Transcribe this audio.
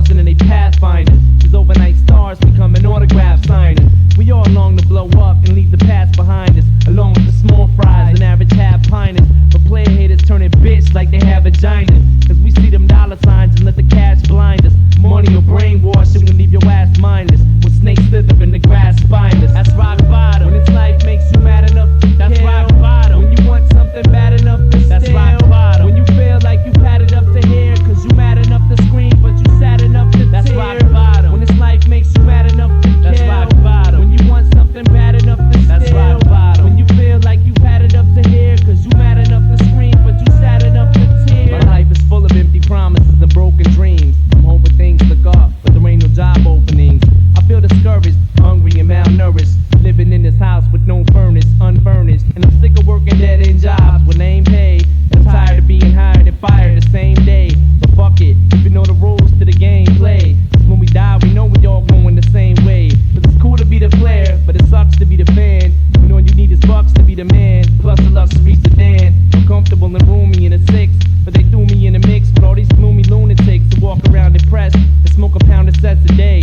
stars and then they pathfinders. These overnight stars becoming autograph signers. We all long to blow up and leave the past behind us, along with the small fries and average half piners. But player haters turning bitch like they have vaginas, cause we see them dollar signs and let the cash blind us. Money or brainwash and we leave your ass mindless, when snakes slither in the grass spineless. That's rock bottom. When this life makes you mad enough to that's kill. Rock bottom. When you want something bad enough to that's steal. Rock bottom. When you feel like you had it up to here, cause you mad enough to scream but you sad enough to that's tear. Rock bottom. When this life makes you mad enough to kill. That's rock bottom. When you want something bad enough to steal. That's rock bottom. When you feel like you had it up to here, cause you mad enough to scream but you sad enough to tear. My life is full of empty promises and broken dreams. I'm hoping things look up, but there ain't no job openings. I feel discouraged, hungry and malnourished, living in this house with no furnace, unfurnished. And I'm sick of working dead-end jobs when they ain't paid. I'm tired of being hired and fired the same day. But fuck it, if you know the rules to the game, play. When we die, we know we all going the same way. But it's cool to be the player, but it sucks to be the fan. When all you need is bucks to be the man, plus a luxury sedan. I'm comfortable and roomy in a six, but they threw me in a mix with all these gloomy lunatics who walk around depressed and smoke a pound of sets a day.